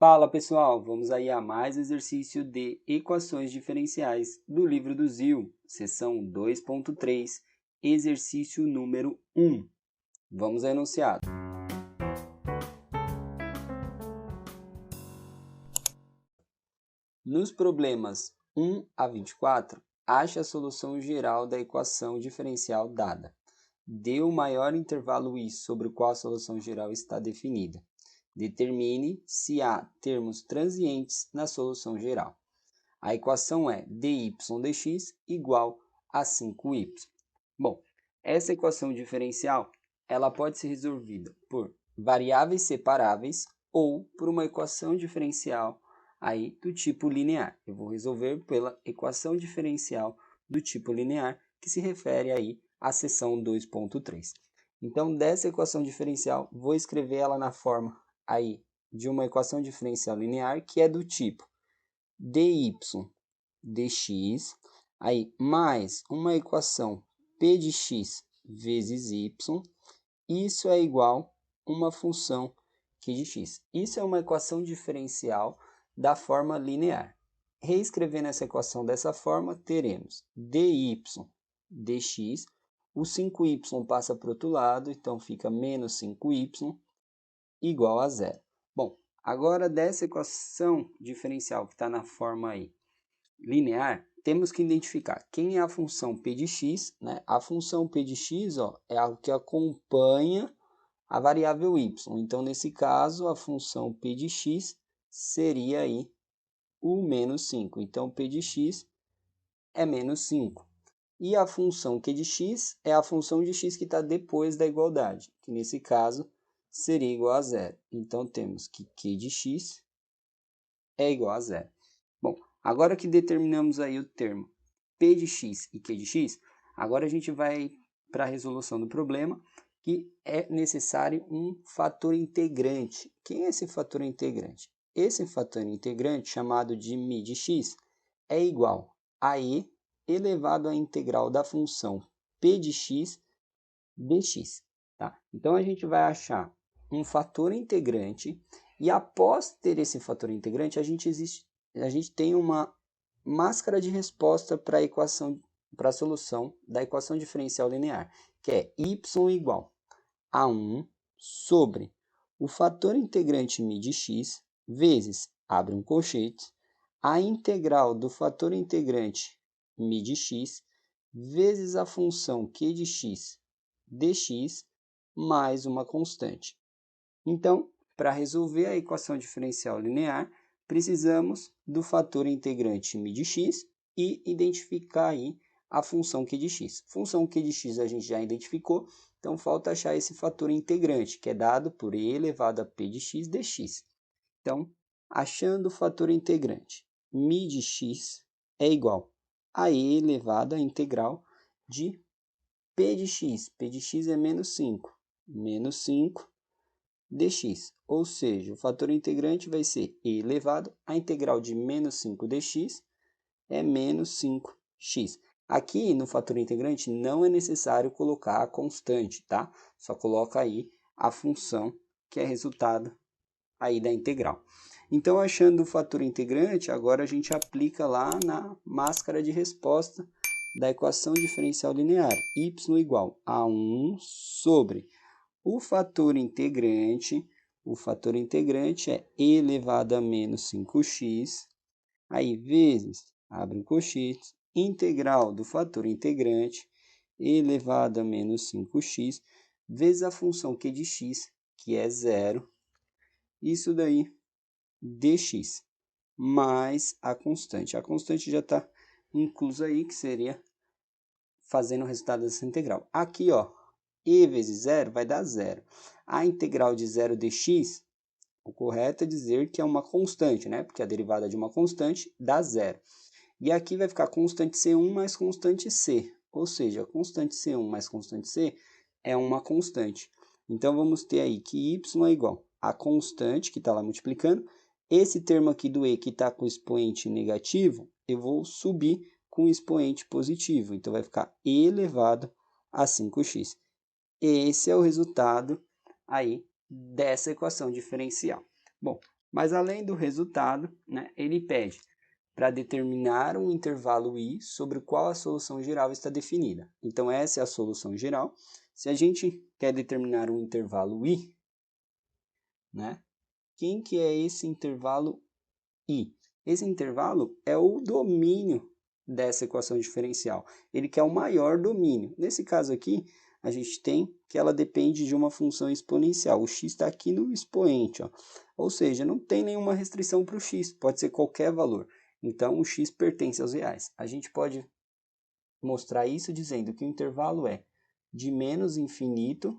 Fala pessoal, vamos aí a mais um exercício de equações diferenciais do livro do ZIL, seção 2.3, exercício número 1. Vamos ao enunciado. Nos problemas 1 a 24, ache a solução geral da equação diferencial dada. Dê o maior intervalo i sobre o qual a solução geral está definida. Determine se há termos transientes na solução geral. A equação é dy dx igual a 5y. Bom, essa equação diferencial ela pode ser resolvida por variáveis separáveis ou por uma equação diferencial aí do tipo linear. Eu vou resolver pela equação diferencial do tipo linear, que se refere aí à seção 2.3. Então, dessa equação diferencial, vou escrever ela na forma aí de uma equação diferencial linear que é do tipo dy dx aí mais uma equação p de x vezes y, isso é igual a uma função q de x. Isso é uma equação diferencial da forma linear. Reescrevendo essa equação dessa forma, teremos dy dx, o 5y passa para o outro lado, então fica menos 5y igual a zero. Bom, agora dessa equação diferencial que está na forma aí linear, temos que identificar quem é a função p de x, né? A função p de x, é algo que acompanha a variável y. Então, nesse caso, a função p de x seria aí o menos 5. Então, p de x é menos 5. E a função q de x é a função de x que está depois da igualdade, que nesse caso seria igual a zero. Então, temos que q de x é igual a zero. Bom, agora que determinamos aí o termo p de x e q de x, agora a gente vai para a resolução do problema, que é necessário um fator integrante. Quem é esse fator integrante? Esse fator integrante, chamado de μ de x, é igual a e elevado à integral da função p de x dx. Tá? Então, a gente vai achar um fator integrante e após ter esse fator integrante, a gente tem uma máscara de resposta para a solução da equação diferencial linear, que é y igual a 1 sobre o fator integrante μ de x vezes, abre um colchete, a integral do fator integrante μ de x vezes a função q de x dx mais uma constante. Então, para resolver a equação diferencial linear, precisamos do fator integrante μ de x e identificar aí a função q de x. Função q de x a gente já identificou, então falta achar esse fator integrante, que é dado por e elevado a p de x dx. Então, achando o fator integrante, μ de x é igual a e elevado à integral de p de x é menos 5 dx, ou seja, o fator integrante vai ser e elevado à integral de menos 5 dx é menos 5x. Aqui no fator integrante não é necessário colocar a constante, tá? Só coloca aí a função que é resultado aí da integral. Então, achando o fator integrante, agora a gente aplica lá na máscara de resposta da equação diferencial linear, y igual a 1 sobre o fator integrante é e elevado a menos 5x, aí vezes, abre um colchete, integral do fator integrante, e elevado a menos 5x, vezes a função q de x, que é zero, isso daí, dx, mais a constante. A constante já está inclusa aí, que seria fazendo o resultado dessa integral. Aqui, e vezes zero vai dar zero. A integral de 0 dx, o correto é dizer que é uma constante, né? Porque a derivada de uma constante dá zero. E aqui vai ficar constante C1 mais constante C. Ou seja, constante C1 mais constante C é uma constante. Então, vamos ter aí que y é igual a constante, que está lá multiplicando. Esse termo aqui do e, que está com expoente negativo, eu vou subir com expoente positivo. Então, vai ficar e elevado a 5x. Esse é o resultado aí dessa equação diferencial. Bom, Mas além do resultado, né, ele pede para determinar um intervalo i sobre o qual a solução geral está definida. Então, essa é a solução geral. Se a gente quer determinar um intervalo i, né, quem que é esse intervalo i? Esse intervalo é o domínio dessa equação diferencial. Ele quer o maior domínio. Nesse caso aqui, a gente tem que ela depende de uma função exponencial. O x está aqui no expoente, ó. Ou seja, não tem nenhuma restrição para o x, pode ser qualquer valor. Então, o x pertence aos reais. A gente pode mostrar isso dizendo que o intervalo é de menos infinito,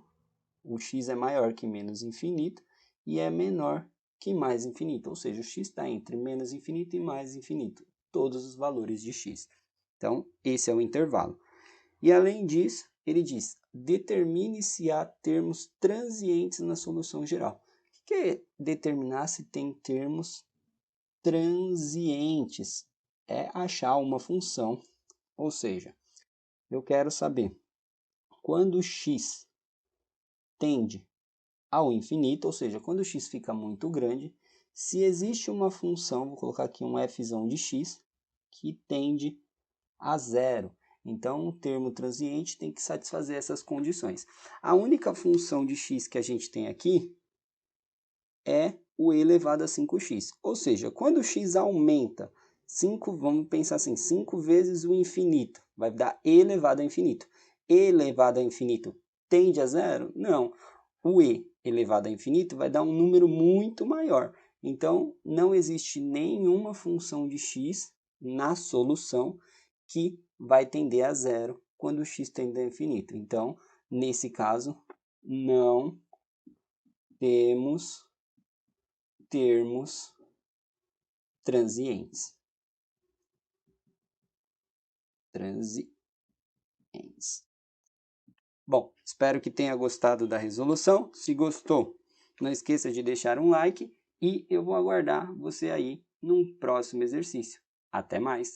o x é maior que menos infinito, e é menor que mais infinito, ou seja, o x está entre menos infinito e mais infinito, todos os valores de x. Então, esse é o intervalo. E além disso, ele diz, determine se há termos transientes na solução geral. O que é determinar se tem termos transientes? É achar uma função, ou seja, eu quero saber quando x tende ao infinito, ou seja, quando o x fica muito grande, se existe uma função, vou colocar aqui um f de x, que tende a zero. Então, o termo transiente tem que satisfazer essas condições. A única função de x que a gente tem aqui é o e elevado a 5x. Ou seja, quando o x aumenta 5, vamos pensar assim, 5 vezes o infinito, vai dar e elevado a infinito. E elevado a infinito tende a zero? Não. O e elevado a infinito vai dar um número muito maior. Então, não existe nenhuma função de x na solução que vai tender a zero quando o x tende a infinito. Então, nesse caso, não temos termos transientes. Bom, espero que tenha gostado da resolução. Se gostou, não esqueça de deixar um like e eu vou aguardar você aí num próximo exercício. Até mais!